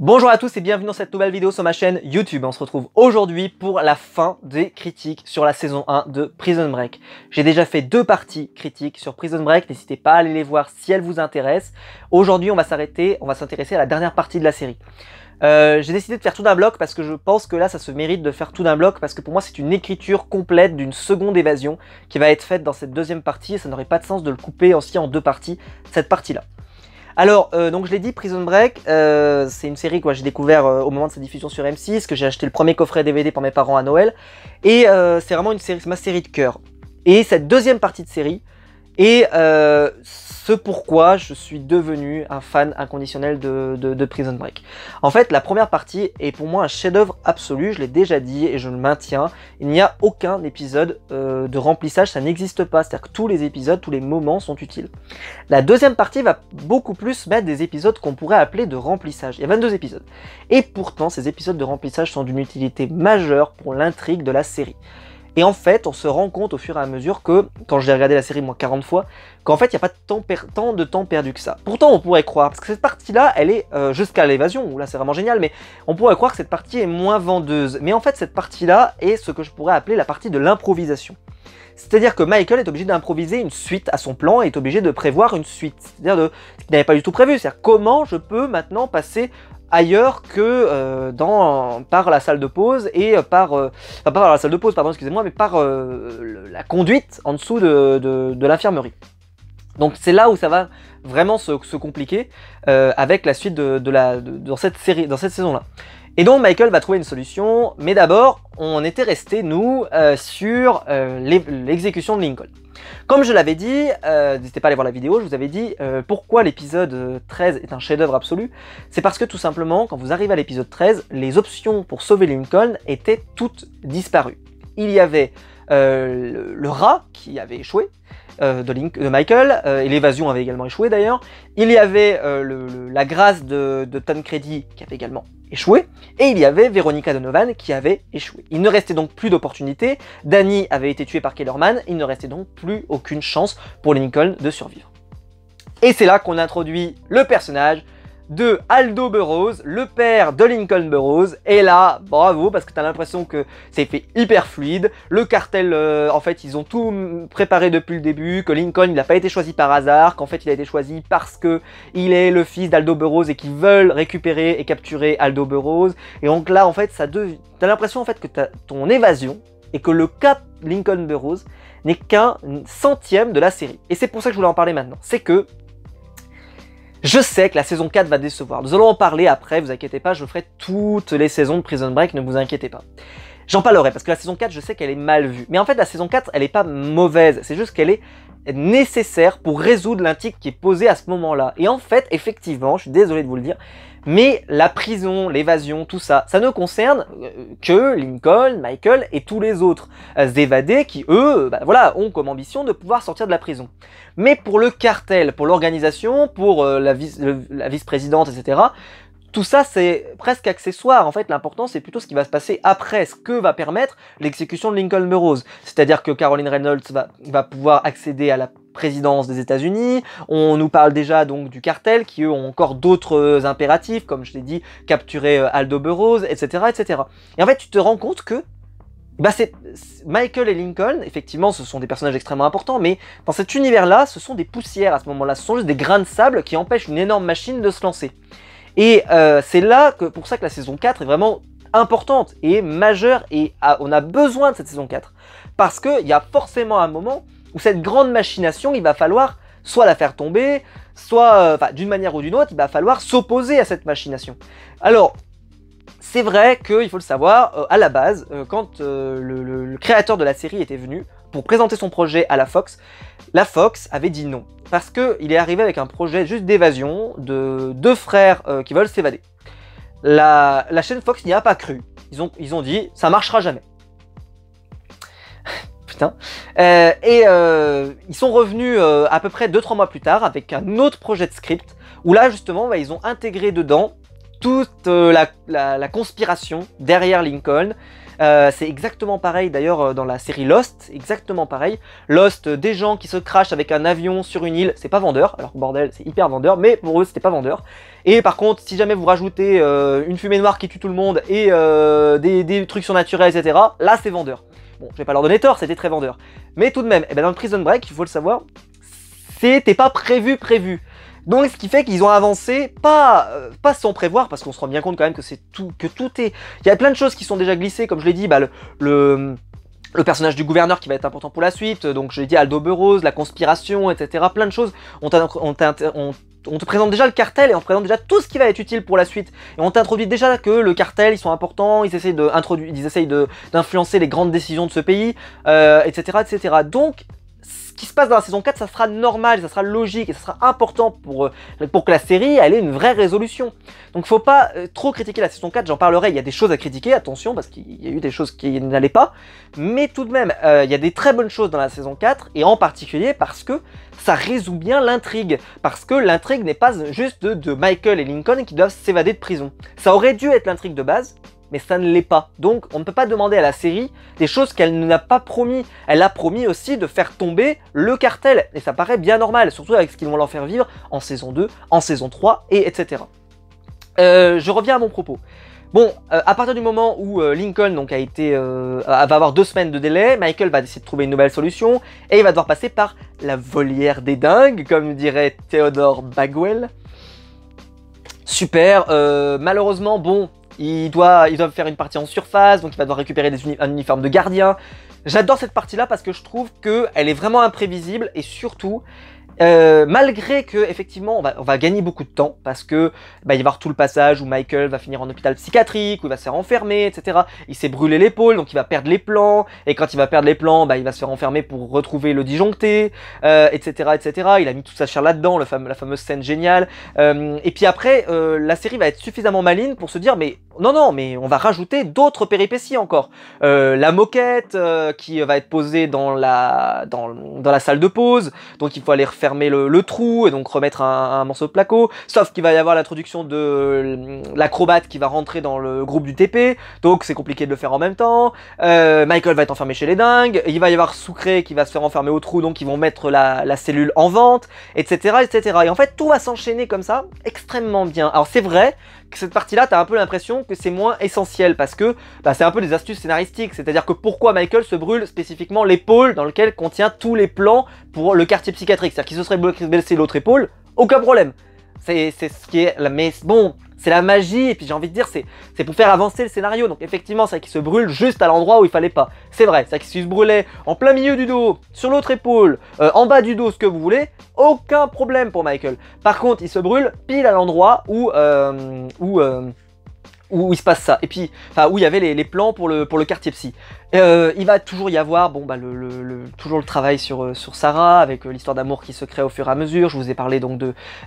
Bonjour à tous et bienvenue dans cette nouvelle vidéo sur ma chaîne YouTube. On se retrouve aujourd'hui pour la fin des critiques sur la saison 1 de Prison Break. J'ai déjà fait 2 parties critiques sur Prison Break, n'hésitez pas à aller les voir si elles vous intéressent. Aujourd'hui on va s'intéresser à la dernière partie de la série. J'ai décidé de faire tout d'un bloc parce que je pense que là ça se mérite de faire tout d'un bloc parce que pour moi c'est une écriture complète d'une seconde évasion qui va être faite dans cette deuxième partie et ça n'aurait pas de sens de le couper aussi en 2 parties, cette partie-là. Alors, donc je l'ai dit, Prison Break, c'est une série que j'ai découvert au moment de sa diffusion sur M6, que j'ai acheté le premier coffret DVD pour mes parents à Noël, et c'est vraiment une série, c'est ma série de cœur. Et cette deuxième partie de série est ce pourquoi je suis devenu un fan inconditionnel de Prison Break. En fait, la première partie est pour moi un chef-d'œuvre absolu, je l'ai déjà dit et je le maintiens. Il n'y a aucun épisode de remplissage, ça n'existe pas, c'est-à-dire que tous les épisodes, tous les moments sont utiles. La deuxième partie va beaucoup plus mettre des épisodes qu'on pourrait appeler de remplissage. Il y a 22 épisodes. Et pourtant, ces épisodes de remplissage sont d'une utilité majeure pour l'intrigue de la série. Et en fait, on se rend compte au fur et à mesure que, quand j'ai regardé la série moi 40 fois, qu'en fait, il n'y a pas tant de temps perdu que ça. Pourtant, on pourrait croire, parce que cette partie-là, elle est jusqu'à l'évasion, où là c'est vraiment génial, mais on pourrait croire que cette partie est moins vendeuse. Mais en fait, cette partie-là est ce que je pourrais appeler la partie de l'improvisation. C'est-à-dire que Michael est obligé d'improviser une suite à son plan et est obligé de prévoir une suite. C'est-à-dire ce qu'il n'avait pas du tout prévu. C'est-à-dire comment je peux maintenant passer ailleurs que par la salle de pause et pas par la salle de pause, pardon, excusez-moi, mais par la conduite en dessous de l'infirmerie. Donc c'est là où ça va vraiment se compliquer avec la suite dans cette saison-là. Et donc Michael va trouver une solution, mais d'abord on était resté nous sur l'exécution de Lincoln. Comme je l'avais dit, n'hésitez pas à aller voir la vidéo, je vous avais dit pourquoi l'épisode 13 est un chef-d'œuvre absolu. C'est parce que tout simplement, quand vous arrivez à l'épisode 13, les options pour sauver Lincoln étaient toutes disparues. Il y avait le rat qui avait échoué, de Michael, et l'évasion avait également échoué d'ailleurs. Il y avait la grâce de Tancredi qui avait également échoué, et il y avait Veronica Donovan qui avait échoué. Il ne restait donc plus d'opportunité, Danny avait été tué par Kellerman, il ne restait donc plus aucune chance pour Lincoln de survivre. Et c'est là qu'on introduit le personnage de Aldo Burroughs, le père de Lincoln Burroughs, et là, bravo, parce que t'as l'impression que c'est fait hyper fluide, le cartel, en fait, ils ont tout préparé depuis le début, que Lincoln, il n'a pas été choisi par hasard, qu'en fait, il a été choisi parce que il est le fils d'Aldo Burroughs et qu'ils veulent récupérer et capturer Aldo Burroughs, et donc là, en fait, t'as l'impression, en fait, que t'as ton évasion, et que le cap Lincoln Burroughs n'est qu'un centième de la série. Et c'est pour ça que je voulais en parler maintenant, c'est que je sais que la saison 4 va décevoir. Nous allons en parler après, vous inquiétez pas, je ferai toutes les saisons de Prison Break, ne vous inquiétez pas. J'en parlerai, parce que la saison 4, je sais qu'elle est mal vue. Mais en fait, la saison 4, elle est pas mauvaise, c'est juste qu'elle est nécessaire pour résoudre l'intrigue qui est posée à ce moment-là. Et en fait, effectivement, je suis désolé de vous le dire, mais la prison, l'évasion, tout ça, ça ne concerne que Lincoln, Michael et tous les autres évadés qui, eux, voilà, ont comme ambition de pouvoir sortir de la prison. Mais pour le cartel, pour l'organisation, pour la vice-présidente, etc., tout ça, c'est presque accessoire. En fait, l'important, c'est plutôt ce qui va se passer après, ce que va permettre l'exécution de Lincoln Burroughs. C'est-à-dire que Caroline Reynolds va pouvoir accéder à la présidence des États-Unis. On nous parle déjà donc du cartel, qui eux ont encore d'autres impératifs, comme je l'ai dit, capturer Aldo Burroughs, etc., etc. Et en fait, tu te rends compte que Michael et Lincoln, effectivement, ce sont des personnages extrêmement importants, mais dans cet univers-là, ce sont des poussières à ce moment-là. Ce sont juste des grains de sable qui empêchent une énorme machine de se lancer. Et c'est là pour ça que la saison 4 est vraiment importante et majeure, et on a besoin de cette saison 4. Parce qu'il y a forcément un moment où cette grande machination, il va falloir soit la faire tomber, soit, d'une manière ou d'une autre, il va falloir s'opposer à cette machination. Alors, c'est vrai qu'il faut le savoir, à la base, quand le créateur de la série était venu pour présenter son projet à la Fox avait dit non. Parce qu'il est arrivé avec un projet juste d'évasion de 2 frères qui veulent s'évader. La chaîne Fox n'y a pas cru. Ils ont dit, ça marchera jamais. Putain. Ils sont revenus à peu près 2-3 mois plus tard avec un autre projet de script, où là justement, ils ont intégré dedans toute la conspiration derrière Lincoln, C'est exactement pareil d'ailleurs dans la série Lost, exactement pareil. Lost, des gens qui se crashent avec un avion sur une île, c'est pas vendeur, alors bordel, c'est hyper vendeur, mais pour eux c'était pas vendeur. Et par contre, si jamais vous rajoutez une fumée noire qui tue tout le monde et des trucs surnaturels, etc., là c'est vendeur. Bon, je vais pas leur donner tort, c'était très vendeur. Mais tout de même, eh ben dans le Prison Break, il faut le savoir, c'était pas prévu. Donc ce qui fait qu'ils ont avancé, pas sans prévoir, parce qu'on se rend bien compte quand même que tout est... Il y a plein de choses qui sont déjà glissées, comme je l'ai dit, bah, le personnage du gouverneur qui va être important pour la suite, donc je l'ai dit, Aldo Burrows, la conspiration, etc. Plein de choses. On te présente déjà le cartel et on te présente déjà tout ce qui va être utile pour la suite. Et on t'introduit déjà que le cartel, ils sont importants, ils essayent d'influencer les grandes décisions de ce pays, etc., etc. Donc, ce qui se passe dans la saison 4, ça sera normal, ça sera logique et ça sera important pour que la série elle ait une vraie résolution. Donc faut pas trop critiquer la saison 4, j'en parlerai, il y a des choses à critiquer, attention, parce qu'il y a eu des choses qui n'allaient pas, mais tout de même, il y a des très bonnes choses dans la saison 4, et en particulier parce que ça résout bien l'intrigue, parce que l'intrigue n'est pas juste de Michael et Lincoln qui doivent s'évader de prison. Ça aurait dû être l'intrigue de base, mais ça ne l'est pas. Donc on ne peut pas demander à la série des choses qu'elle n'a pas promis. Elle a promis aussi de faire tomber le cartel, et ça paraît bien normal, surtout avec ce qu'ils vont leur faire vivre en saison 2, en saison 3, et etc. Je reviens à mon propos. Bon, à partir du moment où Lincoln donc, va avoir 2 semaines de délai, Michael va essayer de trouver une nouvelle solution, et il va devoir passer par la volière des dingues, comme dirait Theodore Bagwell. Super, malheureusement, bon, ils doivent faire une partie en surface, donc il va devoir récupérer un uniforme de gardien. J'adore cette partie-là parce que je trouve qu'elle est vraiment imprévisible et surtout, malgré que effectivement on va gagner beaucoup de temps parce que il va y avoir tout le passage où Michael va finir en hôpital psychiatrique, où il va se faire enfermer, etc. Il s'est brûlé l'épaule, donc il va perdre les plans, et quand il va perdre les plans, il va se faire enfermer pour retrouver le disjoncté, etc., etc. Il a mis toute sa chair là-dedans, la fameuse scène géniale. Et puis après, la série va être suffisamment maligne pour se dire mais non, mais on va rajouter d'autres péripéties encore. La moquette qui va être posée dans la salle de pause, donc il faut aller refermer le trou et donc remettre un morceau de placo, sauf qu'il va y avoir l'introduction de l'acrobate qui va rentrer dans le groupe du TP, donc c'est compliqué de le faire en même temps. Michael va être enfermé chez les dingues, il va y avoir Sucré qui va se faire enfermer au trou, donc ils vont mettre la cellule en vente, etc., etc. Et en fait tout va s'enchaîner comme ça, extrêmement bien. Alors c'est vrai que cette partie-là, t'as un peu l'impression que c'est moins essentiel parce que c'est un peu des astuces scénaristiques, c'est-à-dire que pourquoi Michael se brûle spécifiquement l'épaule dans lequel contient tous les plans pour le quartier psychiatrique, c'est-à-dire qu'il se serait blessé l'autre épaule, aucun problème. C'est ce qui est... Mais bon, c'est la magie, et puis j'ai envie de dire, c'est pour faire avancer le scénario. Donc effectivement, c'est vrai qu'il se brûle juste à l'endroit où il fallait pas. C'est vrai, c'est vrai qu'il se brûlait en plein milieu du dos, sur l'autre épaule, en bas du dos, ce que vous voulez, aucun problème pour Michael. Par contre, il se brûle pile à l'endroit où il se passe ça, et puis, où il y avait les plans pour le quartier psy. Il va toujours y avoir, toujours le travail sur Sarah, avec l'histoire d'amour qui se crée au fur et à mesure. Je vous ai parlé donc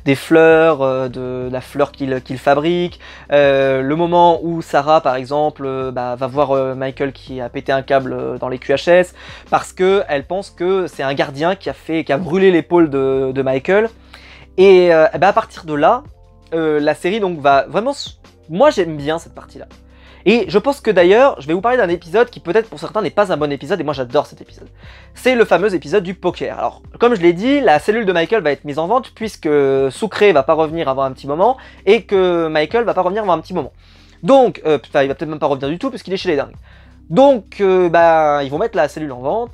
des fleurs, de la fleur qu'il fabrique. Le moment où Sarah, par exemple, va voir Michael qui a pété un câble dans les QHS, parce que elle pense que c'est un gardien qui a brûlé l'épaule de Michael. Et à partir de là, la série donc va vraiment... Moi j'aime bien cette partie-là. Et je pense que d'ailleurs, je vais vous parler d'un épisode qui peut-être pour certains n'est pas un bon épisode, et moi j'adore cet épisode. C'est le fameux épisode du poker. Alors, comme je l'ai dit, la cellule de Michael va être mise en vente, puisque Sucré va pas revenir avant un petit moment, et que Michael va pas revenir avant un petit moment. Donc, il va peut-être même pas revenir du tout, puisqu'il est chez les dingues. Donc, ils vont mettre la cellule en vente.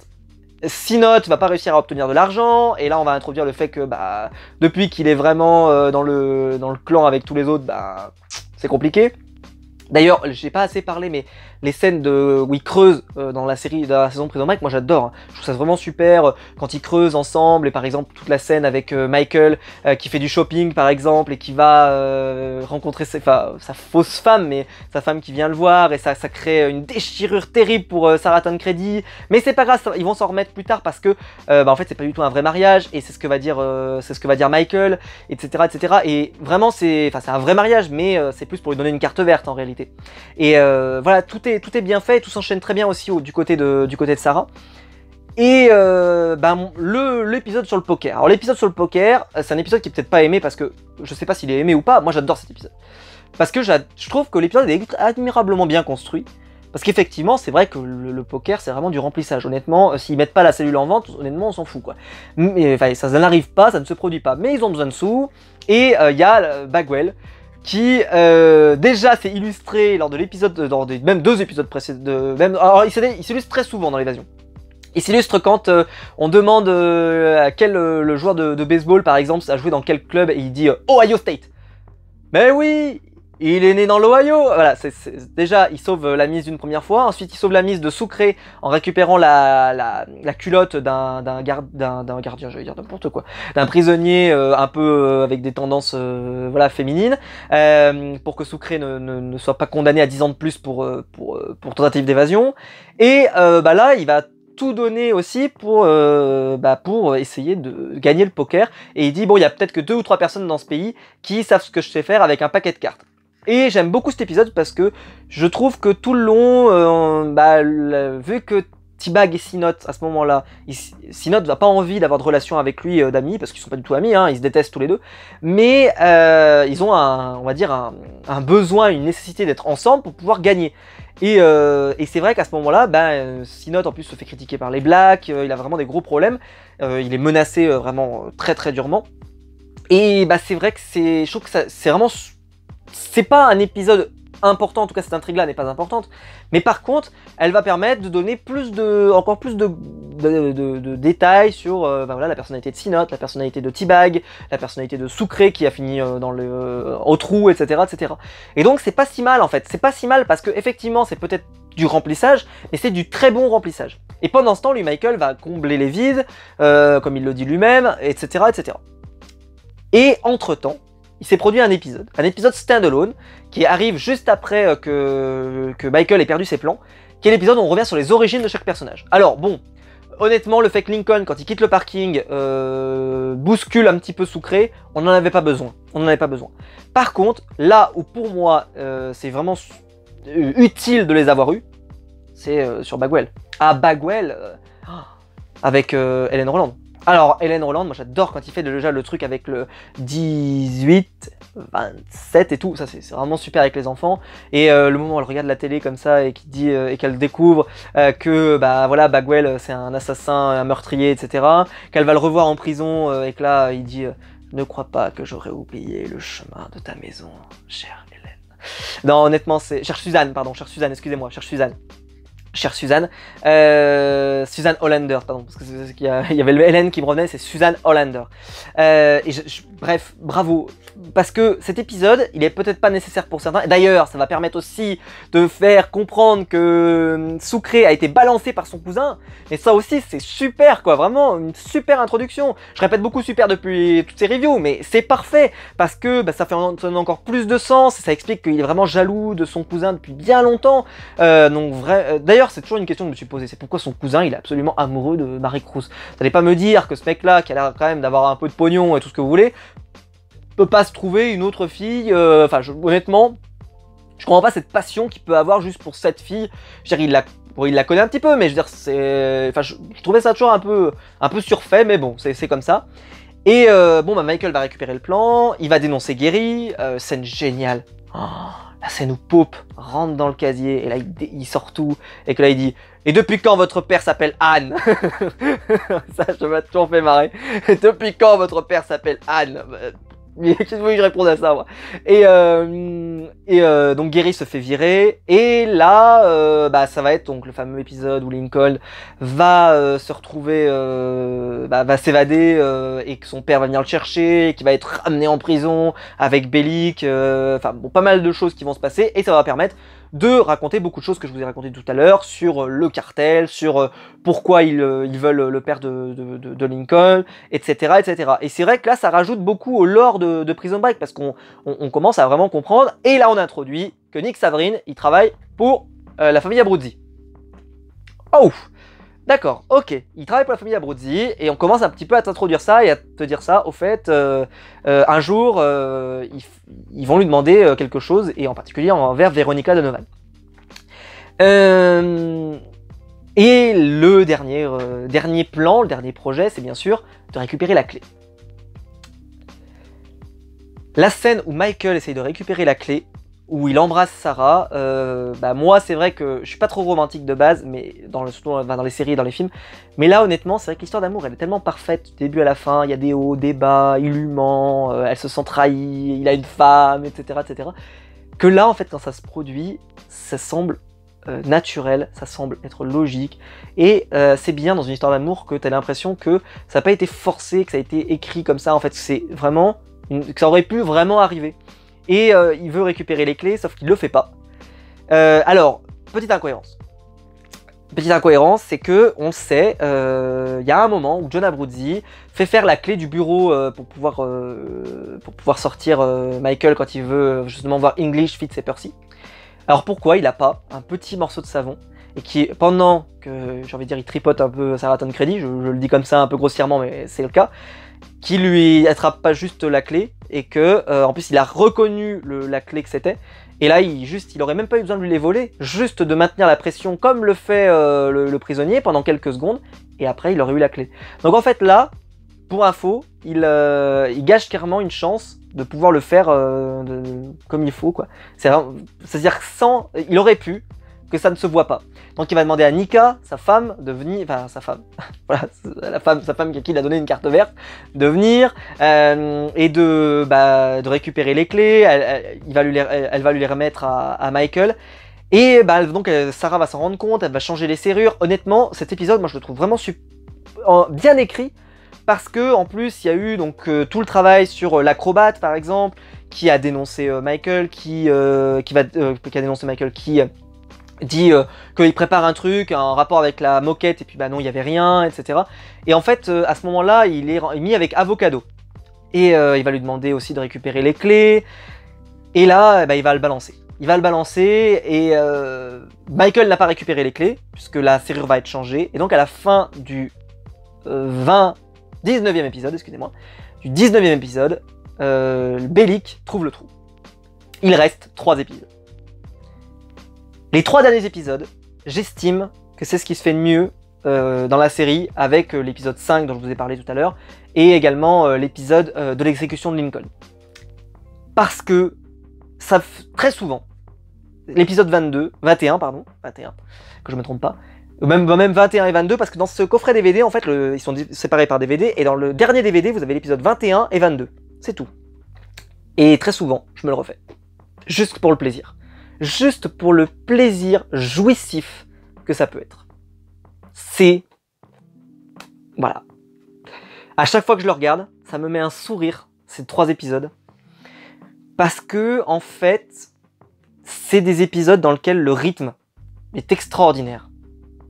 C-Note va pas réussir à obtenir de l'argent, et là on va introduire le fait que depuis qu'il est vraiment dans le clan avec tous les autres, c'est compliqué. D'ailleurs, j'ai pas assez parlé, mais les scènes où ils creusent dans la saison Prison Break, moi j'adore. Hein. Je trouve ça vraiment super quand ils creusent ensemble, et par exemple toute la scène avec Michael qui fait du shopping par exemple, et qui va rencontrer sa fausse femme, mais sa femme qui vient le voir, et ça crée une déchirure terrible pour Sarah Tancredi. Mais c'est pas grave, ils vont s'en remettre plus tard parce que en fait c'est pas du tout un vrai mariage, et c'est ce que va dire Michael, etc., etc. Et vraiment c'est un vrai mariage, mais c'est plus pour lui donner une carte verte en réalité. Et voilà, tout est bien fait, tout s'enchaîne très bien aussi du côté de Sarah. Et l'épisode sur le poker. Alors l'épisode sur le poker, c'est un épisode qui est peut-être pas aimé parce que je sais pas s'il est aimé ou pas. Moi j'adore cet épisode parce que je trouve que l'épisode est admirablement bien construit. Parce qu'effectivement, c'est vrai que le poker, c'est vraiment du remplissage. Honnêtement, s'ils mettent pas la cellule en vente, honnêtement, on s'en fout, quoi. Mais, enfin, ça n'arrive pas, ça ne se produit pas. Mais ils ont besoin de sous. Et il y a Bagwell qui déjà s'est illustré lors de l'épisode, même 2 épisodes précédents. Alors, il s'illustre très souvent dans l'évasion. Il s'illustre quand on demande à quel le joueur de baseball, par exemple, a joué dans quel club, et il dit Ohio State. Mais oui, il est né dans l'Ohio. Voilà, déjà, il sauve la mise d'une première fois. Ensuite, il sauve la mise de Sucré en récupérant la culotte d'un gardien, je vais dire n'importe quoi, d'un prisonnier un peu avec des tendances voilà, féminines, pour que Sucré ne soit pas condamné à 10 ans de plus pour tentative d'évasion. Et là, il va tout donner aussi pour essayer de gagner le poker. Et il dit, bon, il y a peut-être que 2 ou 3 personnes dans ce pays qui savent ce que je sais faire avec un paquet de cartes. Et j'aime beaucoup cet épisode parce que je trouve que tout le long, vu que T-Bag et Sinot, à ce moment-là, Sinot n'a pas envie d'avoir de relation avec lui d'amis, parce qu'ils sont pas du tout amis, hein, ils se détestent tous les deux, mais ils ont on va dire un besoin, une nécessité d'être ensemble pour pouvoir gagner. Et c'est vrai qu'à ce moment-là, Sinot en plus se fait critiquer par les Blacks, il a vraiment des gros problèmes, il est menacé vraiment très très durement. Et c'est vrai que je trouve que c'est vraiment, c'est pas un épisode important, en tout cas cette intrigue-là n'est pas importante, mais par contre, elle va permettre de donner encore plus de détails sur voilà, la personnalité de Sinot, la personnalité de T-Bag, la personnalité de Sucré qui a fini au trou, etc., etc. Et donc c'est pas si mal en fait, c'est pas si mal parce que effectivement c'est peut-être du remplissage, mais c'est du très bon remplissage. Et pendant ce temps, lui, Michael, va combler les vides, comme il le dit lui-même, etc., etc. Et entre-temps, il s'est produit un épisode standalone, qui arrive juste après que Michael ait perdu ses plans, qui est l'épisode où on revient sur les origines de chaque personnage. Alors bon, honnêtement, le fait que Lincoln, quand il quitte le parking, bouscule un petit peu Sucré, on n'en avait pas besoin. Par contre, là où pour moi, c'est vraiment utile de les avoir eus, c'est sur Bagwell. Ah, Bagwell, avec Helen Roland. Alors, Helen Roland, moi j'adore quand il fait déjà le truc avec le 18, 27 et tout, ça c'est vraiment super avec les enfants. Et le moment où elle regarde la télé comme ça et qu'il dit et qu'elle découvre que voilà, Bagwell c'est un assassin, un meurtrier, etc. Qu'elle va le revoir en prison et que là il dit ne crois pas que j'aurais oublié le chemin de ta maison, chère Hélène. Non, honnêtement, c'est. Chère Suzanne, excusez-moi, chère Suzanne. Chère Suzanne, Suzanne Hollander, pardon, parce qu'il y avait le Hélène qui me revenait, c'est Suzanne Hollander. Bref, bravo, parce que cet épisode, il est peut-être pas nécessaire pour certains. D'ailleurs, ça va permettre aussi de faire comprendre que Sucré a été balancé par son cousin. Et ça aussi, c'est super, quoi, vraiment une super introduction. Je répète beaucoup super depuis toutes ces reviews, mais c'est parfait parce que ça fait encore plus de sens. Et ça explique qu'il est vraiment jaloux de son cousin depuis bien longtemps. D'ailleurs, c'est toujours une question que je me suis posée, c'est pourquoi son cousin il est absolument amoureux de Marie-Cruz. Vous n'allez pas me dire que ce mec-là, qui a l'air quand même d'avoir un peu de pognon et tout ce que vous voulez, peut pas se trouver une autre fille. Honnêtement, je comprends pas cette passion qu'il peut avoir juste pour cette fille. Je veux dire, il la connaît un petit peu, mais je veux dire, je trouvais ça toujours un peu surfait, mais bon, c'est comme ça. Et Michael va récupérer le plan, il va dénoncer Gary, scène géniale. Oh, la scène où Pope rentre dans le casier et là il sort tout et que là il dit « Et depuis quand votre père s'appelle Anne ?» Ça, je m'a toujours fait marrer. « Depuis quand votre père s'appelle Anne ?» Qu'est-ce que vous voulez que je réponde à ça, moi? Donc Gary se fait virer et là ça va être donc le fameux épisode où Lincoln va se retrouver va s'évader et que son père va venir le chercher et qu'il va être ramené en prison avec Bellic, pas mal de choses qui vont se passer et ça va permettre de raconter beaucoup de choses que je vous ai racontées tout à l'heure sur le cartel, sur pourquoi ils veulent le père de Lincoln, etc., etc. Et c'est vrai que là, ça rajoute beaucoup au lore de Prison Break parce qu'on commence à vraiment comprendre. Et là, on introduit que Nick Savrine, il travaille pour la famille Abruzzi. Oh, d'accord, ok. Il travaille pour la famille Abruzzi et on commence un petit peu à t'introduire ça et à te dire ça. Au fait, un jour, ils vont lui demander quelque chose et en particulier envers Veronica Donovan. Et le dernier plan, le dernier projet, c'est bien sûr de récupérer la clé. La scène où Michael essaye de récupérer la clé, où il embrasse Sarah. Bah moi, c'est vrai que je suis pas trop romantique de base, mais surtout dans les séries et dans les films. Mais là, honnêtement, c'est vrai que l'histoire d'amour, elle est tellement parfaite, du début à la fin. Il y a des hauts, des bas, il lui ment, elle se sent trahie, il a une femme, etc., etc. Que là, en fait, quand ça se produit, ça semble naturel, ça semble être logique. Et c'est bien dans une histoire d'amour que tu as l'impression que ça n'a pas été forcé, que ça a été écrit comme ça. En fait, c'est vraiment que ça aurait pu vraiment arriver. Et il veut récupérer les clés, sauf qu'il le fait pas. Alors, petite incohérence. Petite incohérence, c'est que on sait, il y a un moment où John Abruzzi fait faire la clé du bureau pour pouvoir sortir Michael quand il veut justement voir English, Fitz et Percy. Alors pourquoi il n'a pas un petit morceau de savon et qui, pendant que, j'ai envie de dire, il tripote un peu Sarah Tancredi, je le dis comme ça un peu grossièrement, mais c'est le cas, qui lui attrape pas juste la clé et que, en plus, il a reconnu la clé que c'était. Et là, il aurait même pas eu besoin de lui les voler, juste de maintenir la pression comme le fait le prisonnier pendant quelques secondes, et après, il aurait eu la clé. Donc en fait, là, pour info, il gâche clairement une chance de pouvoir le faire comme il faut, quoi. C'est-à-dire sans... Il aurait pu, que ça ne se voit pas. Donc il va demander à Nika, sa femme, de venir... Enfin, sa femme. Voilà, sa femme qui lui a donné une carte verte, de venir et de récupérer les clés. Elle va lui les remettre à Michael. Et donc Sarah va s'en rendre compte, elle va changer les serrures. Honnêtement, cet épisode, moi je le trouve vraiment bien écrit. Parce que en plus il y a eu donc tout le travail sur l'acrobate par exemple qui a dénoncé Michael, qui a dénoncé Michael, qui dit qu'il prépare un truc, un rapport avec la moquette et puis bah non il y avait rien, etc. Et en fait à ce moment-là il est mis avec Avocado et il va lui demander aussi de récupérer les clés et là bah, il va le balancer. Il va le balancer et Michael n'a pas récupéré les clés puisque la serrure va être changée et donc à la fin du 19e épisode, excusez-moi, du 19e épisode, Bellic trouve le trou. Il reste 3 épisodes. Les 3 derniers épisodes, j'estime que c'est ce qui se fait de mieux dans la série avec l'épisode 5 dont je vous ai parlé tout à l'heure et également l'épisode de l'exécution de Lincoln. Parce que très souvent, l'épisode 21, que je me trompe pas, même 21 et 22, parce que dans ce coffret DVD, en fait, ils sont séparés par DVD, et dans le dernier DVD, vous avez l'épisode 21 et 22. C'est tout. Et très souvent, je me le refais. Juste pour le plaisir. Juste pour le plaisir jouissif que ça peut être. C'est... Voilà. À chaque fois que je le regarde, ça me met un sourire, ces 3 épisodes. Parce que, en fait, c'est des épisodes dans lesquels le rythme est extraordinaire.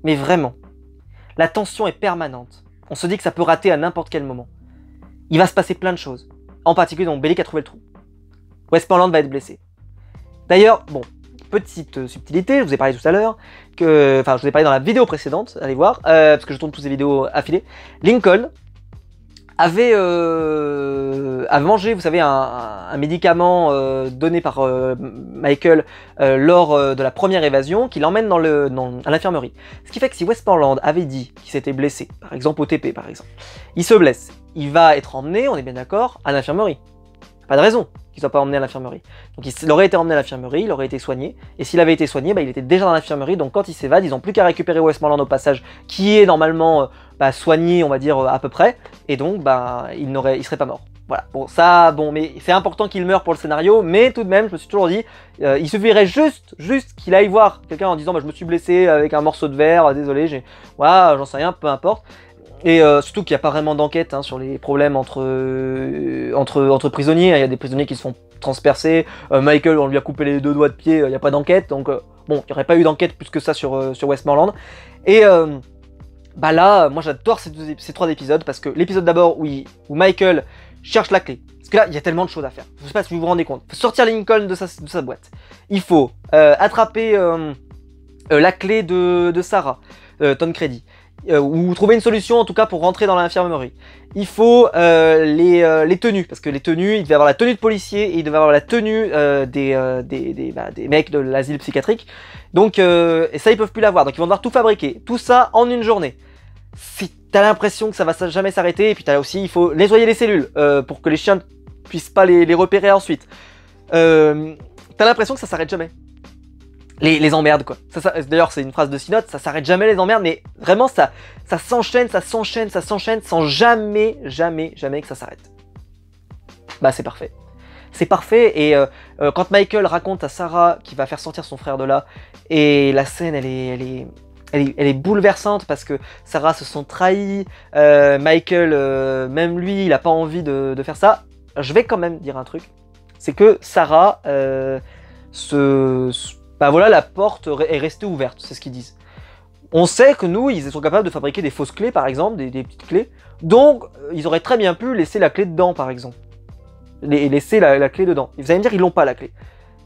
Mais vraiment, la tension est permanente. On se dit que ça peut rater à n'importe quel moment. Il va se passer plein de choses. En particulier, donc Bellic a trouvé le trou. Westmoreland va être blessé. D'ailleurs, bon, petite subtilité, je vous ai parlé tout à l'heure, je vous ai parlé dans la vidéo précédente, allez voir, parce que je tourne toutes ces vidéos affilées. Lincoln avait mangé, vous savez, un médicament donné par Michael lors de la première évasion qui l'emmène à l'infirmerie. Ce qui fait que si Westmoreland avait dit qu'il s'était blessé, par exemple au TP par exemple, il se blesse, il va être emmené, on est bien d'accord, à l'infirmerie. Pas de raison qu'il soit pas emmené à l'infirmerie. Donc il aurait été emmené à l'infirmerie, il aurait été soigné, et s'il avait été soigné, bah, il était déjà dans l'infirmerie, donc quand il s'évade, ils n'ont plus qu'à récupérer Westmoreland au passage, qui est normalement soigné, on va dire, à peu près, et donc bah, il serait pas mort. Voilà, bon, ça, bon, mais c'est important qu'il meure pour le scénario, mais tout de même, je me suis toujours dit, il suffirait juste qu'il aille voir quelqu'un en disant, bah, je me suis blessé avec un morceau de verre, désolé, voilà, j'en sais rien, peu importe. Et surtout qu'il n'y a pas vraiment d'enquête sur les problèmes entre prisonniers. Il y a des prisonniers qui se font transpercer. Michael, on lui a coupé les 2 doigts de pied, il n'y a pas d'enquête. Donc bon, il n'y aurait pas eu d'enquête plus que ça sur Westmoreland. Et bah là, moi j'adore ces 3 épisodes parce que l'épisode d'abord où Michael cherche la clé. Parce que là, il y a tellement de choses à faire. Je ne sais pas si vous vous rendez compte. Il faut sortir Lincoln de sa boîte. Il faut attraper la clé de Sarah, Tancredi. Ou trouver une solution en tout cas pour rentrer dans l'infirmerie. Il faut les tenues, parce que les tenues, il devait avoir la tenue de policier et il devait avoir la tenue des mecs de l'asile psychiatrique. Donc, et ça ils peuvent plus l'avoir, donc ils vont devoir tout fabriquer. Tout ça en une journée. Si t'as l'impression que ça va jamais s'arrêter, et puis t'as aussi, il faut nettoyer les cellules pour que les chiens ne puissent pas les repérer ensuite. t'as l'impression que ça s'arrête jamais. Les emmerdes, quoi. D'ailleurs, c'est une phrase de Synote, ça s'arrête jamais les emmerdes, mais vraiment, ça s'enchaîne, ça s'enchaîne, ça s'enchaîne, sans jamais que ça s'arrête. Bah, c'est parfait. C'est parfait, et quand Michael raconte à Sarah qu'il va faire sortir son frère de là, et la scène, elle est bouleversante, parce que Sarah se sent trahie, Michael, même lui, il a pas envie de faire ça. Je vais quand même dire un truc, c'est que Sarah, bah voilà, la porte est restée ouverte, c'est ce qu'ils disent. On sait que nous, ils sont capables de fabriquer des fausses clés, par exemple, des petites clés, donc ils auraient très bien pu laisser la clé dedans, par exemple. Laisser la clé dedans. Vous allez me dire, ils l'ont pas la clé.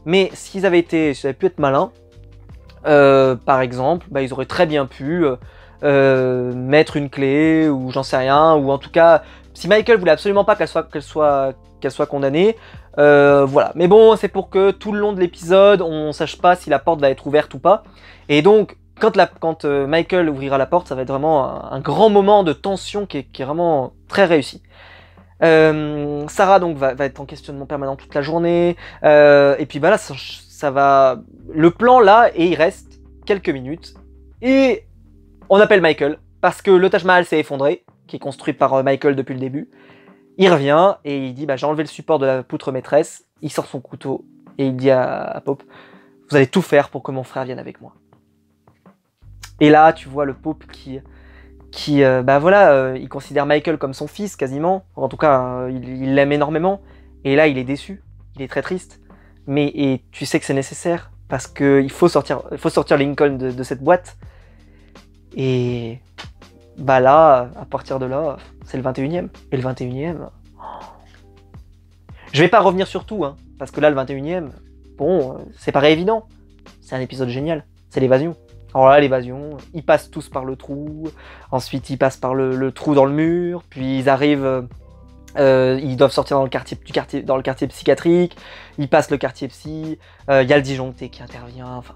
Mais s'ils avaient pu être malins, par exemple, bah, ils auraient très bien pu mettre une clé, ou j'en sais rien, ou en tout cas, si Michael voulait absolument pas qu'elle soit condamnée, voilà. Mais bon, c'est pour que tout le long de l'épisode, on sache pas si la porte va être ouverte ou pas. Et donc, quand Michael ouvrira la porte, ça va être vraiment un grand moment de tension qui est vraiment très réussi. Sarah donc va être en questionnement permanent toute la journée, et puis bah là ça va, le plan là, et il reste quelques minutes, et on appelle Michael, parce que le Taj Mahal s'est effondré, qui est construit par Michael depuis le début. Il revient, et il dit, bah j'ai enlevé le support de la poutre maîtresse, il sort son couteau, et il dit à Pope, vous allez tout faire pour que mon frère vienne avec moi. Et là, tu vois le Pope qui bah voilà, il considère Michael comme son fils quasiment, en tout cas il l'aime énormément, et là il est déçu, il est très triste, et tu sais que c'est nécessaire, parce qu'il faut sortir Lincoln de cette boîte, et bah là, à partir de là, c'est le 21e, et le 21e, je vais pas revenir sur tout, hein, parce que là le 21e, bon, c'est pareil évident, c'est un épisode génial, c'est l'évasion. Alors là, l'évasion, ils passent tous par le trou, ensuite ils passent par le trou dans le mur, puis ils arrivent, ils doivent sortir dans le quartier psychiatrique, ils passent le quartier psy, il y a le disjoncté qui intervient, enfin,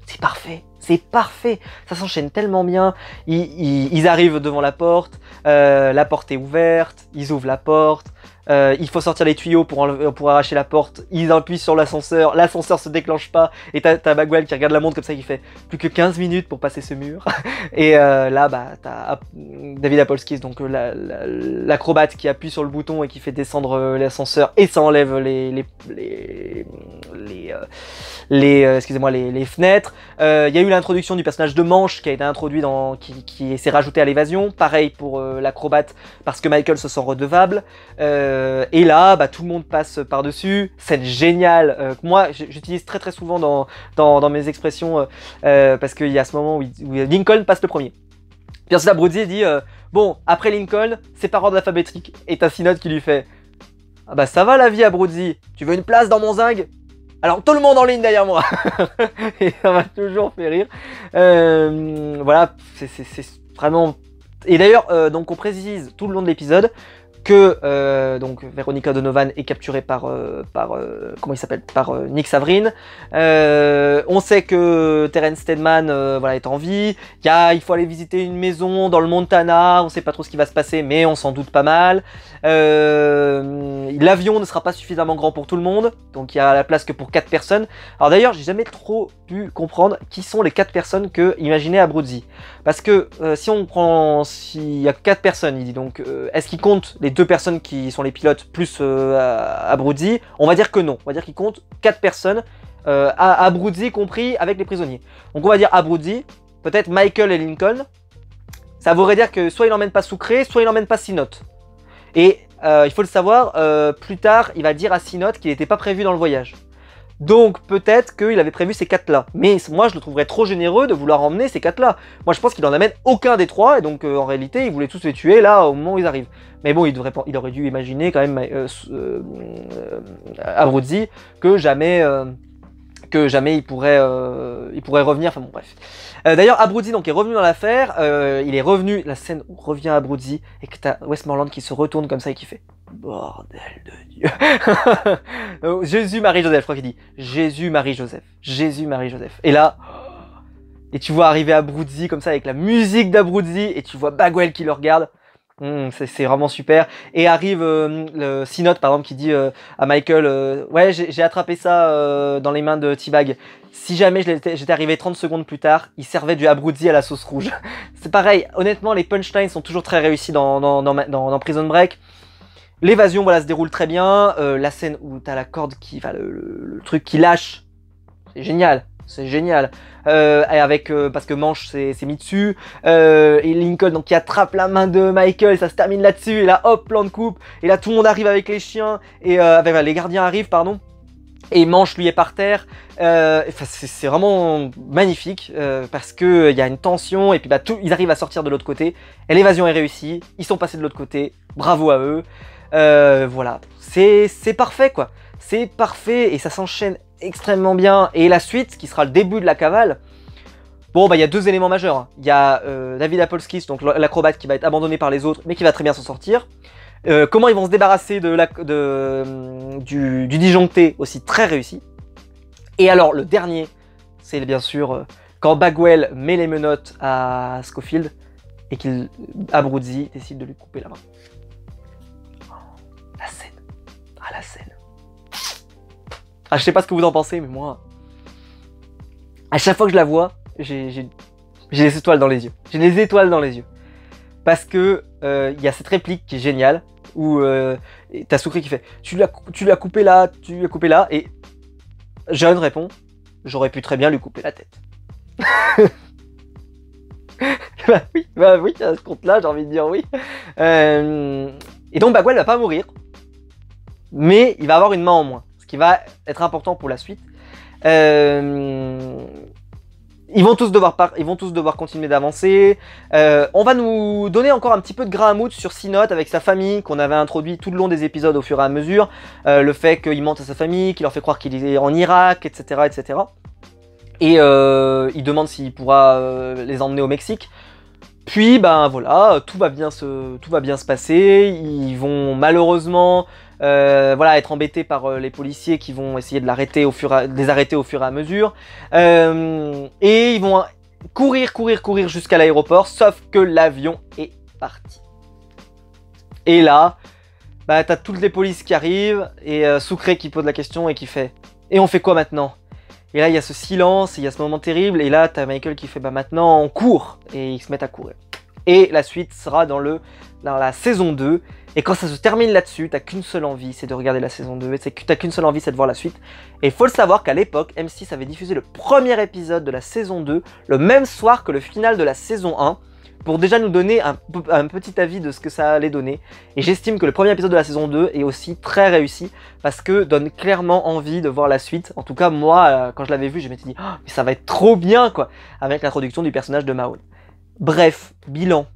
c'est parfait, ça s'enchaîne tellement bien, ils arrivent devant la porte est ouverte, ils ouvrent la porte, il faut sortir les tuyaux pour arracher la porte, ils appuient sur l'ascenseur se déclenche pas, et t'as Bagwell qui regarde la montre comme ça, qui fait plus que 15 minutes pour passer ce mur, et là bah t'as David Apolskis, donc l'acrobate qui appuie sur le bouton et qui fait descendre l'ascenseur, et ça enlève les fenêtres. Il y a eu l'introduction du personnage de Manche qui a été introduit qui s'est rajouté à l'évasion, pareil pour l'acrobate, parce que Michael se sent redevable. Et là, bah, tout le monde passe par-dessus. Scène géniale. Moi, j'utilise très souvent dans mes expressions, parce qu'il y a ce moment où Lincoln passe le premier. Puis ensuite, Abruzzi dit bon, après Lincoln, c'est par ordre alphabétique. Et t'as Synote qui lui fait ah bah ça va la vie, Abruzzi. Tu veux une place dans mon zinc? Alors tout le monde en ligne derrière moi. Et ça m'a toujours fait rire. Voilà, c'est vraiment. Et d'ailleurs, donc on précise tout le long de l'épisode que donc Veronica Donovan est capturée par comment il s'appelle, par Nick Savrine. On sait que Terence Steadman voilà, est en vie. Il faut aller visiter une maison dans le Montana. On sait pas trop ce qui va se passer, mais on s'en doute pas mal. L'avion ne sera pas suffisamment grand pour tout le monde, donc il y a la place que pour 4 personnes. Alors d'ailleurs, j'ai jamais trop pu comprendre qui sont les 4 personnes que imaginait Abruzzi. Parce que s'il y a 4 personnes, il dit donc, est-ce qu'il compte les 2 personnes qui sont les pilotes plus Abruzzi? On va dire que non, on va dire qu'il compte 4 personnes, Abruzzi compris avec les prisonniers. Donc on va dire Abruzzi, peut-être Michael et Lincoln. Ça voudrait dire que soit il emmène pas Sucré, soit il emmène pas Synote. Et il faut le savoir, plus tard, il va dire à Synote qu'il n'était pas prévu dans le voyage. Donc peut-être qu'il avait prévu ces 4-là. Mais moi, je le trouverais trop généreux de vouloir emmener ces 4-là. Moi, je pense qu'il en amène aucun des 3, et donc en réalité, il voulait tous les tuer là, au moment où ils arrivent. Mais bon, il aurait dû imaginer quand même Abruzzi que jamais il pourrait revenir, enfin bon bref. D'ailleurs, Abruzzi donc est revenu dans l'affaire, il est revenu, la scène où revient Abruzzi, et que t'as Westmoreland qui se retourne comme ça et qui fait bordel de Dieu. Jésus, Marie, Joseph, je crois qu'il dit Jésus, Marie, Joseph. Jésus, Marie, Joseph. Et là, et tu vois arriver Abruzzi comme ça avec la musique d'Abruzzi, et tu vois Bagwell qui le regarde. C'est vraiment super. Et arrive le C-Note par exemple qui dit à Michael ouais j'ai attrapé ça dans les mains de T-Bag. Si jamais j'étais arrivé 30 secondes plus tard, il servait du Abruzzi à la sauce rouge. C'est pareil, honnêtement les punchlines sont toujours très réussis dans Prison Break. L'évasion voilà se déroule très bien. La scène où t'as la corde qui va le truc qui lâche, c'est génial. C'est génial. Avec parce que Manche c'est mis dessus. Et Lincoln donc qui attrape la main de Michael, ça se termine là-dessus. Et là hop, plan de coupe. Et là tout le monde arrive avec les chiens. Et les gardiens arrivent, pardon. Et Manche lui est par terre. C'est vraiment magnifique parce que y a une tension et puis bah ils arrivent à sortir de l'autre côté. Et l'évasion est réussie. Ils sont passés de l'autre côté. Bravo à eux. Voilà, c'est parfait quoi. C'est parfait et ça s'enchaîne extrêmement bien. Et la suite, qui sera le début de la cavale, bon bah il y a deux éléments majeurs. Il y a David Apolskis, donc l'acrobate qui va être abandonné par les autres, mais qui va très bien s'en sortir. Comment ils vont se débarrasser du disjoncté, aussi très réussi. Et alors le dernier, c'est bien sûr quand Bagwell met les menottes à Scofield et qu'il Abruzzi décide de lui couper la main. La scène. Ah la scène. Ah, je sais pas ce que vous en pensez, mais moi, à chaque fois que je la vois, j'ai les étoiles dans les yeux. J'ai les étoiles dans les yeux. Parce que y a cette réplique qui est géniale, où t'as Sucre qui fait « Tu l'as coupé là, tu l'as coupé là », et John répond « J'aurais pu très bien lui couper la tête. » bah oui, à ce compte-là, j'ai envie de dire oui. Et donc Bagwell va pas mourir, mais il va avoir une main en moins. Qui va être important pour la suite. Ils vont tous devoir continuer d'avancer. On va nous donner encore un petit peu de grain à moudre sur C-Note avec sa famille qu'on avait introduit tout le long des épisodes au fur et à mesure. Le fait qu'il mente à sa famille, qu'il leur fait croire qu'il est en Irak, etc. etc. Et il demande s'il pourra les emmener au Mexique. Puis ben voilà, tout va bien se passer. Ils vont malheureusement voilà, être embêtés par les policiers qui vont essayer de les arrêter au fur et à mesure. Et ils vont courir jusqu'à l'aéroport, sauf que l'avion est parti. Et là, bah, t'as toutes les polices qui arrivent, et Sucre qui pose la question et qui fait « Et on fait quoi maintenant ?» Et là, il y a ce silence, il y a ce moment terrible, et là, t'as Michael qui fait « Bah maintenant, on court !» Et ils se mettent à courir. Et la suite sera dans la saison 2. Et quand ça se termine là-dessus, t'as qu'une seule envie, c'est de regarder la saison 2. Et t'as qu'une seule envie, c'est de voir la suite. Et il faut le savoir qu'à l'époque, M6 avait diffusé le premier épisode de la saison 2 le même soir que le final de la saison 1. Pour déjà nous donner un petit avis de ce que ça allait donner. Et j'estime que le premier épisode de la saison 2 est aussi très réussi. Parce que donne clairement envie de voir la suite. En tout cas, moi, quand je l'avais vu, je m'étais dit oh, mais ça va être trop bien quoi. Avec l'introduction du personnage de Mahone. Bref, bilan.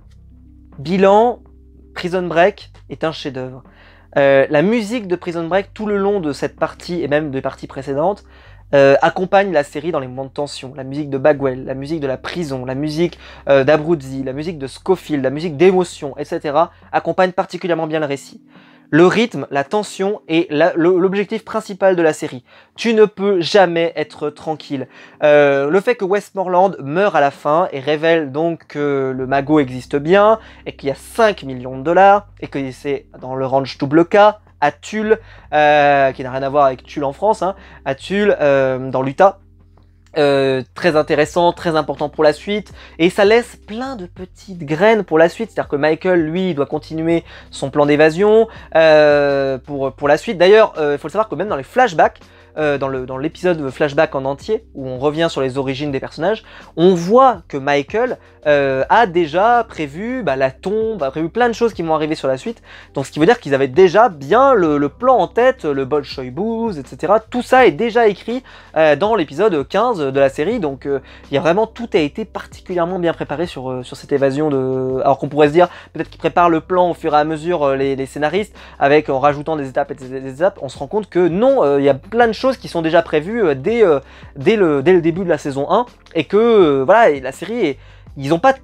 Prison Break est un chef-d'œuvre. La musique de Prison Break, tout le long de cette partie, et même des parties précédentes, accompagne la série dans les moments de tension. La musique de Bagwell, la musique de la prison, la musique d'Abruzzi, la musique de Scofield, la musique d'émotion, etc. accompagne particulièrement bien le récit. Le rythme, la tension est l'objectif principal de la série. Tu ne peux jamais être tranquille. Le fait que Westmoreland meure à la fin et révèle donc que le magot existe bien et qu'il y a 5 millions de dollars et que c'est dans le ranch Tubloka, à Tulle, qui n'a rien à voir avec Tulle en France, hein, à Tulle, dans l'Utah. Très intéressant, très important pour la suite, et ça laisse plein de petites graines pour la suite, c'est-à-dire que Michael, lui, doit continuer son plan d'évasion pour la suite. D'ailleurs, il faut le savoir que même dans les flashbacks, dans l'épisode flashback en entier, où on revient sur les origines des personnages, on voit que Michael a déjà prévu la tombe, a prévu plein de choses qui vont arriver sur la suite, donc ce qui veut dire qu'ils avaient déjà bien le plan en tête, le Bolshoi Booze, etc. Tout ça est déjà écrit dans l'épisode 15 de la série, donc il y a vraiment, tout a été particulièrement bien préparé sur cette évasion de... Alors qu'on pourrait se dire, peut-être qu'ils préparent le plan au fur et à mesure, les scénaristes, en rajoutant des étapes et des étapes, on se rend compte que non, il y a plein de choses qui sont déjà prévues dès le début de la saison 1, et que voilà, et la série, ils n'ont pas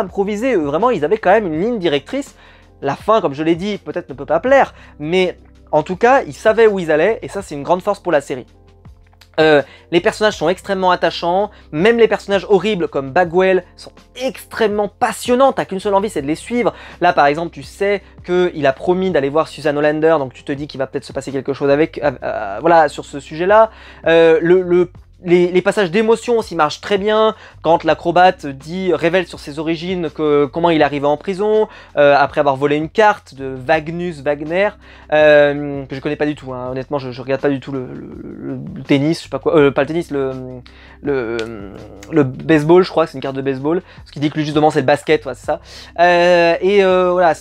improvisé, vraiment ils avaient quand même une ligne directrice. La fin, comme je l'ai dit, peut-être ne peut pas plaire, mais en tout cas, ils savaient où ils allaient, et ça c'est une grande force pour la série. Les personnages sont extrêmement attachants, même les personnages horribles comme Bagwell sont extrêmement passionnants, t'as qu'une seule envie, c'est de les suivre. Là par exemple, tu sais qu'il a promis d'aller voir Susan Hollander, donc tu te dis qu'il va peut-être se passer quelque chose avec, voilà, sur ce sujet-là. Les passages d'émotion aussi marchent très bien, quand l'acrobate révèle sur ses origines comment il est arrivé en prison, après avoir volé une carte de Magnus Wagner, que je connais pas du tout, hein. Honnêtement je regarde pas du tout le tennis, je sais pas quoi, pas le tennis, le baseball, je crois que c'est une carte de baseball, ce qui dit que lui justement c'est le basket, ouais, c'est ça, voilà.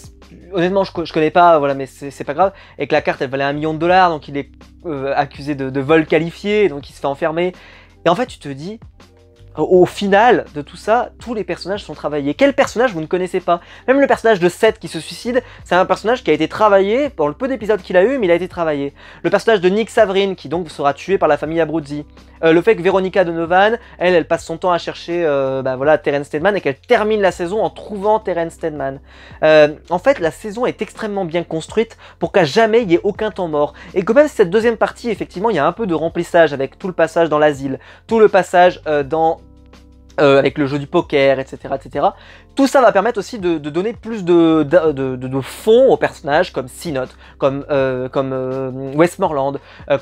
Honnêtement, je connais pas, voilà, mais c'est pas grave. Et que la carte, elle valait $1 million, donc il est accusé de vol qualifié, donc il se fait enfermer. Et en fait, tu te dis, au final de tout ça, tous les personnages sont travaillés. Quel personnage vous ne connaissez pas? Même le personnage de Seth qui se suicide, c'est un personnage qui a été travaillé, dans le peu d'épisodes qu'il a eu, mais il a été travaillé. Le personnage de Nick Savrine, qui donc sera tué par la famille Abruzzi. Le fait que Veronica Donovan, elle passe son temps à chercher voilà, Terence Steadman et qu'elle termine la saison en trouvant Terence Steadman. En fait, la saison est extrêmement bien construite pour qu'à jamais il n'y ait aucun temps mort. Et que même cette deuxième partie, effectivement, il y a un peu de remplissage avec tout le passage dans l'asile, tout le passage avec le jeu du poker, etc., etc. Tout ça va permettre aussi de donner plus de fond aux personnages comme C-Note, comme Westmoreland,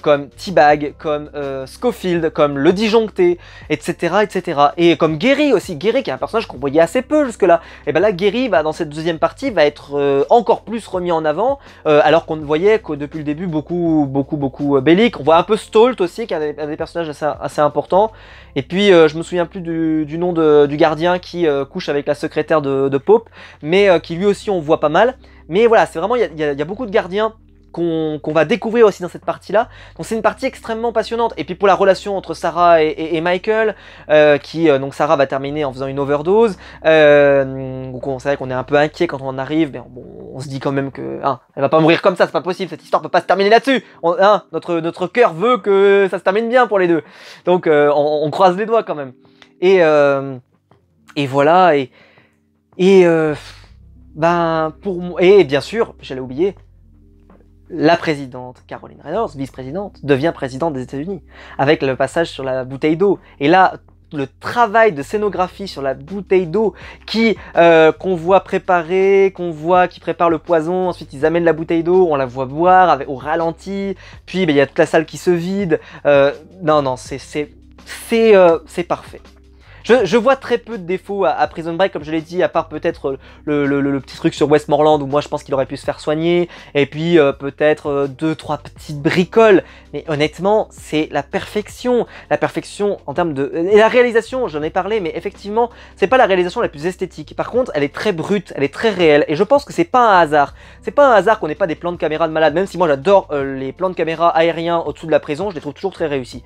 comme T-Bag, comme Scofield, comme le Disjoncté, etc., etc. Et comme Gary aussi, Gary qui est un personnage qu'on voyait assez peu jusque-là. Et ben là, Gary, dans cette deuxième partie, va être encore plus remis en avant, alors qu'on voyait que depuis le début beaucoup Bellic. On voit un peu Stolt aussi, qui a des personnages assez importants. Et puis, je me souviens plus du nom du gardien qui couche avec la secrétaire de Pope, mais qui lui aussi on voit pas mal. Mais voilà, c'est vraiment, il y a beaucoup de gardiens qu'on va découvrir aussi dans cette partie-là. Donc c'est une partie extrêmement passionnante. Et puis pour la relation entre Sarah et Michael, donc Sarah va terminer en faisant une overdose. Donc c'est vrai qu'on est un peu inquiet quand on en arrive, mais bon, on se dit quand même que elle va pas mourir comme ça, c'est pas possible, cette histoire peut pas se terminer là-dessus. Notre cœur veut que ça se termine bien pour les deux. Donc on croise les doigts quand même. Et voilà, pour moi, et bien sûr, j'allais oublier, la présidente Caroline Reynolds, vice-présidente, devient présidente des États-Unis, avec le passage sur la bouteille d'eau. Et là, le travail de scénographie sur la bouteille d'eau qu'on voit préparer, qui prépare le poison, ensuite ils amènent la bouteille d'eau, on la voit boire au ralenti, puis il y a toute la salle qui se vide. Non, c'est parfait. Je vois très peu de défauts à Prison Break, comme je l'ai dit, à part peut-être le petit truc sur Westmoreland où moi je pense qu'il aurait pu se faire soigner, et puis peut-être 2-3 petites bricoles, mais honnêtement c'est la perfection en termes de... Et la réalisation, j'en ai parlé, mais effectivement c'est pas la réalisation la plus esthétique, par contre elle est très brute, elle est très réelle, et je pense que c'est pas un hasard. C'est pas un hasard qu'on n'ait pas des plans de caméra de malade, même si moi j'adore les plans de caméra aériens au-dessous de la prison, je les trouve toujours très réussis.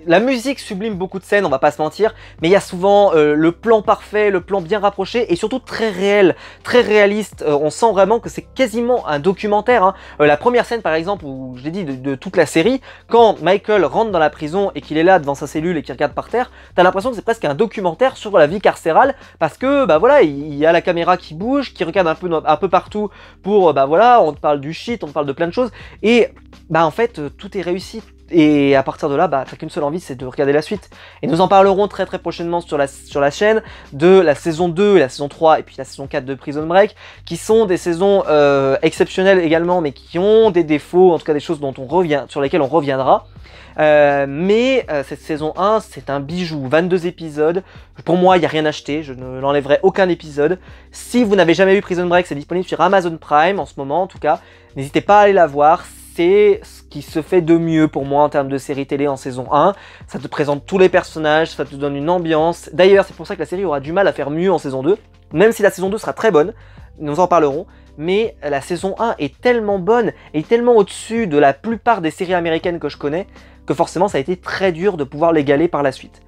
La musique sublime beaucoup de scènes, on va pas se mentir, mais il y a souvent le plan parfait, le plan bien rapproché et surtout très réel, très réaliste. On sent vraiment que c'est quasiment un documentaire, hein. La première scène par exemple, où je l'ai dit de toute la série, quand Michael rentre dans la prison et qu'il est là devant sa cellule et qu'il regarde par terre, t'as l'impression que c'est presque un documentaire sur la vie carcérale, parce que voilà, il y a la caméra qui bouge, qui regarde un peu partout pour voilà, on te parle du shit, on te parle de plein de choses, et en fait tout est réussi. Et à partir de là, t'as qu'une seule envie, c'est de regarder la suite. Et nous en parlerons très prochainement sur la chaîne de la saison 2 et la saison 3 et puis la saison 4 de Prison Break, qui sont des saisons exceptionnelles également, mais qui ont des défauts, en tout cas des choses sur lesquelles on reviendra. Mais cette saison 1, c'est un bijou, 22 épisodes. Pour moi, il n'y a rien à acheter, je ne l'enlèverai aucun épisode. Si vous n'avez jamais vu Prison Break, c'est disponible sur Amazon Prime en ce moment, en tout cas. N'hésitez pas à aller la voir. C'est ce qui se fait de mieux pour moi en termes de série télé en saison 1. Ça te présente tous les personnages, ça te donne une ambiance. D'ailleurs, c'est pour ça que la série aura du mal à faire mieux en saison 2. Même si la saison 2 sera très bonne, nous en parlerons. Mais la saison 1 est tellement bonne et tellement au-dessus de la plupart des séries américaines que je connais, que forcément ça a été très dur de pouvoir l'égaler par la suite.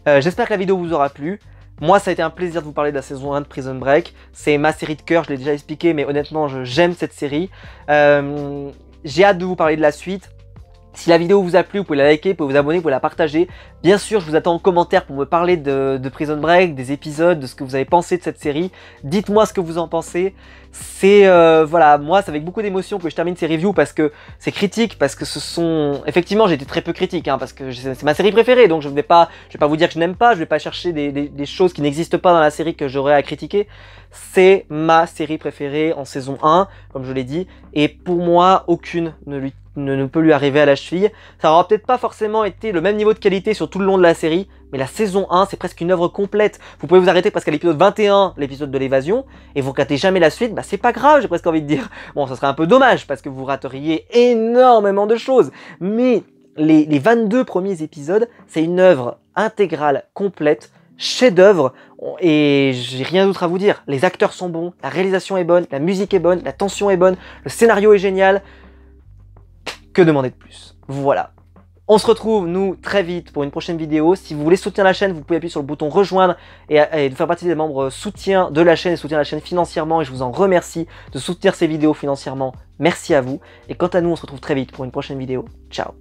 J'espère que la vidéo vous aura plu. Moi, ça a été un plaisir de vous parler de la saison 1 de Prison Break. C'est ma série de cœur, je l'ai déjà expliqué, mais honnêtement, j'aime cette série. J'ai hâte de vous parler de la suite. Si la vidéo vous a plu, vous pouvez la liker, vous pouvez vous abonner, vous pouvez la partager. Bien sûr, je vous attends en commentaire pour me parler de Prison Break, des épisodes, de ce que vous avez pensé de cette série. Dites-moi ce que vous en pensez. C'est voilà, moi c'est avec beaucoup d'émotion que je termine ces reviews parce que c'est critique, parce que ce sont... Effectivement, j'ai été très peu critique, hein, parce que c'est ma série préférée, donc je vais pas vous dire que je n'aime pas, je vais pas chercher des choses qui n'existent pas dans la série que j'aurais à critiquer. C'est ma série préférée en saison 1, comme je l'ai dit, et pour moi, aucune ne peut lui arriver à la cheville. Ça aura peut-être pas forcément été le même niveau de qualité sur tout le long de la série, mais la saison 1, c'est presque une œuvre complète. Vous pouvez vous arrêter parce qu'à l'épisode 21, l'épisode de l'évasion, et vous ratez jamais la suite, bah c'est pas grave, j'ai presque envie de dire. Bon, ça serait un peu dommage, parce que vous rateriez énormément de choses, mais les 22 premiers épisodes, c'est une œuvre intégrale, complète, chef-d'œuvre, et j'ai rien d'autre à vous dire. Les acteurs sont bons, la réalisation est bonne, la musique est bonne, la tension est bonne, le scénario est génial. Que demander de plus? Voilà. On se retrouve, nous, très vite pour une prochaine vidéo. Si vous voulez soutenir la chaîne, vous pouvez appuyer sur le bouton rejoindre et faire partie des membres soutien de la chaîne et soutenir la chaîne financièrement. Et je vous en remercie de soutenir ces vidéos financièrement. Merci à vous. Et quant à nous, on se retrouve très vite pour une prochaine vidéo. Ciao.